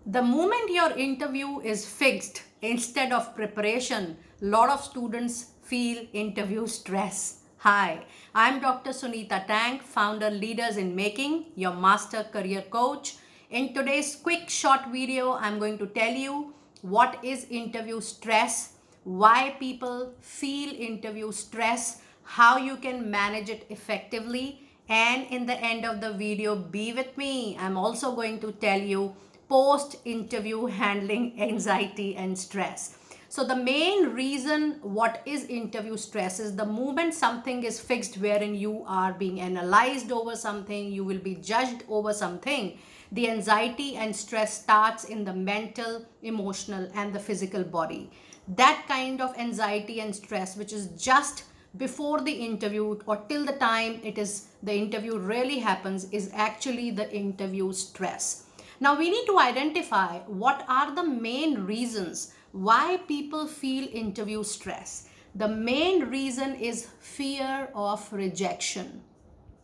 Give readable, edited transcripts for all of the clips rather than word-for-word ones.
The moment your interview is fixed instead of preparation, a lot of students feel interview stress. Hi, I'm Dr. Sunita Tank, founder Leaders in Making, your master career coach. In today's quick short video, I'm going to tell you what is interview stress, why people feel interview stress, how you can manage it effectively, and in the end of the video, be with me. I'm also going to tell you post interview handling anxiety and stress. So the main reason what is interview stress is the moment something is fixed wherein you are being analyzed over something, you will be judged over something. The anxiety and stress starts in the mental, emotional, and the physical body. That kind of anxiety and stress, which is just before the interview or till the time it is the interview really happens, is actually the interview stress. Now we need to identify what are the main reasons why people feel interview stress. The main reason is fear of rejection.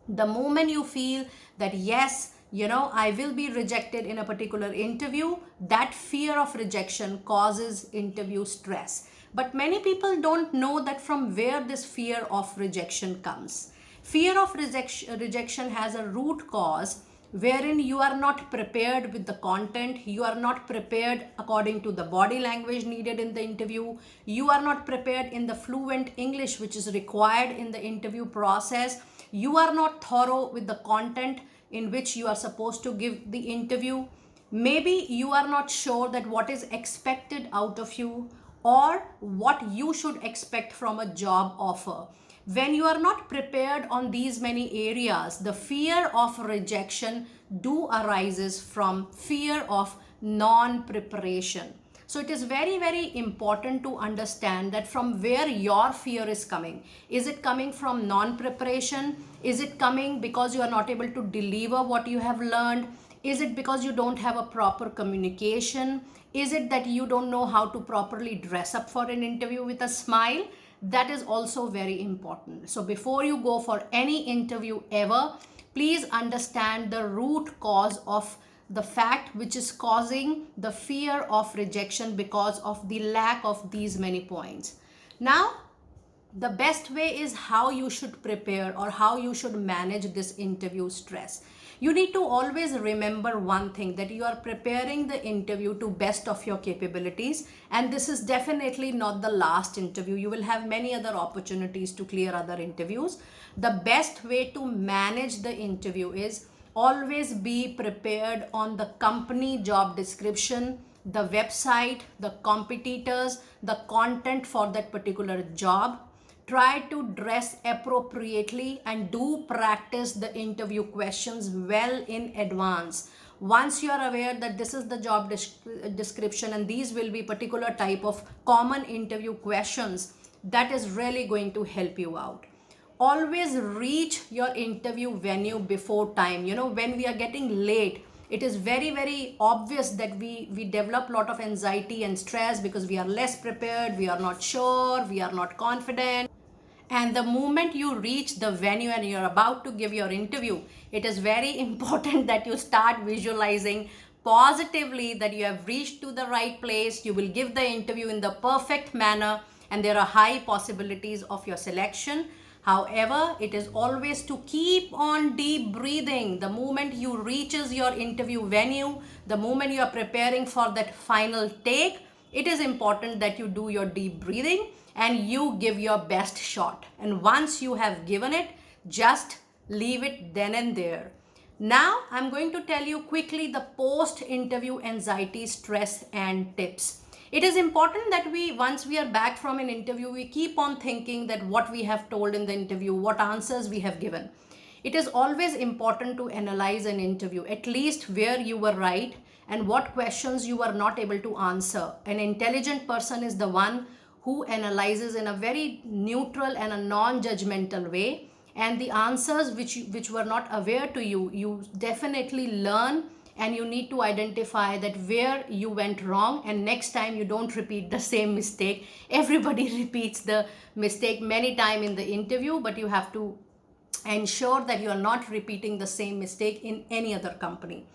The moment you feel that yes, I will be rejected in a particular interview, that fear of rejection causes interview stress. But many people don't know that from where this fear of rejection comes. Fear of rejection has a root cause wherein you are not prepared with the content, you are not prepared according to the body language needed in the interview, you are not prepared in the fluent English which is required in the interview process, you are not thorough with the content in which you are supposed to give the interview. Maybe you are not sure that what is expected out of you or what you should expect from a job offer. When you are not prepared on these many areas, the fear of rejection do arises from fear of non-preparation. So it is very, very important to understand that from where your fear is coming. Is it coming from non-preparation? Is it coming because you are not able to deliver what you have learned? Is it because you don't have a proper communication? Is it that you don't know how to properly dress up for an interview with a smile? That is also very important. So before you go for any interview ever, please understand the root cause of the fact which is causing the fear of rejection because of the lack of these many points. Now, the best way is how you should prepare or how you should manage this interview stress. You need to always remember one thing, that you are preparing the interview to best of your capabilities, and this is definitely not the last interview. You will have many other opportunities to clear other interviews. The best way to manage the interview is always be prepared on the company job description, the website, the competitors, the content for that particular job. Try to dress appropriately and do practice the interview questions well in advance. Once you are aware that this is the job description and these will be particular type of common interview questions, that is really going to help you out. Always reach your interview venue before time. When we are getting late, it is very, very obvious that we develop a lot of anxiety and stress because we are less prepared, we are not sure, we are not confident. And the moment you reach the venue and you're about to give your interview, it is very important that you start visualizing positively that you have reached to the right place, you will give the interview in the perfect manner, and there are high possibilities of your selection. However, it is always to keep on deep breathing. The moment you reaches your interview venue, the moment you are preparing for that final take, it is important that you do your deep breathing and you give your best shot. And once you have given it, just leave it then and there. Now, I'm going to tell you quickly the post-interview anxiety, stress, and tips. It is important that once we are back from an interview, we keep on thinking that what we have told in the interview, what answers we have given. It is always important to analyze an interview, at least where you were right and what questions you were not able to answer. An intelligent person is the one who analyzes in a very neutral and a non-judgmental way, and the answers which were not aware to you, you definitely learn, and you need to identify that where you went wrong, and next time you don't repeat the same mistake. Everybody repeats the mistake many times in the interview, but you have to ensure that you are not repeating the same mistake in any other company.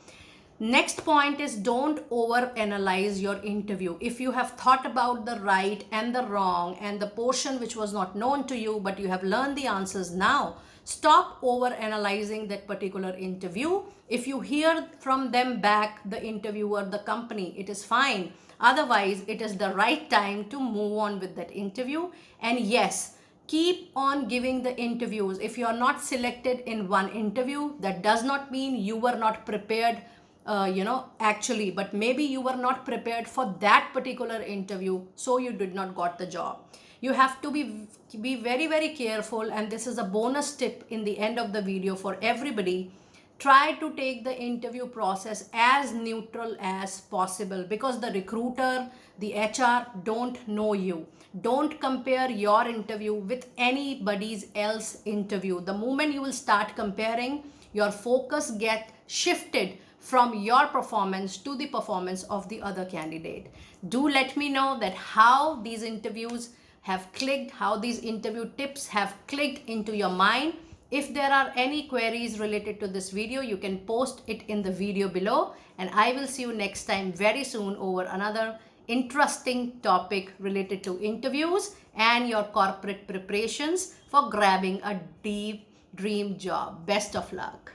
Next point is don't overanalyze your interview. If you have thought about the right and the wrong and the portion which was not known to you, but you have learned the answers now, stop overanalyzing that particular interview. If you hear from them back, the interviewer, the company, it is fine. Otherwise, it is the right time to move on with that interview. And yes, keep on giving the interviews. If you are not selected in one interview, that does not mean you were not prepared, actually, but maybe you were not prepared for that particular interview, so you did not got the job. You have to be very, very careful, and this is a bonus tip in the end of the video for everybody. Try to take the interview process as neutral as possible, because the recruiter, the HR don't know you. Don't compare your interview with anybody's else interview. The moment you will start comparing, your focus get shifted from your performance to the performance of the other candidate. Do let me know that how these interviews have clicked, how these interview tips have clicked into your mind. If there are any queries related to this video, you can post it in the video below, and I will see you next time very soon over another interesting topic related to interviews and your corporate preparations for grabbing a deep dream job. Best of luck.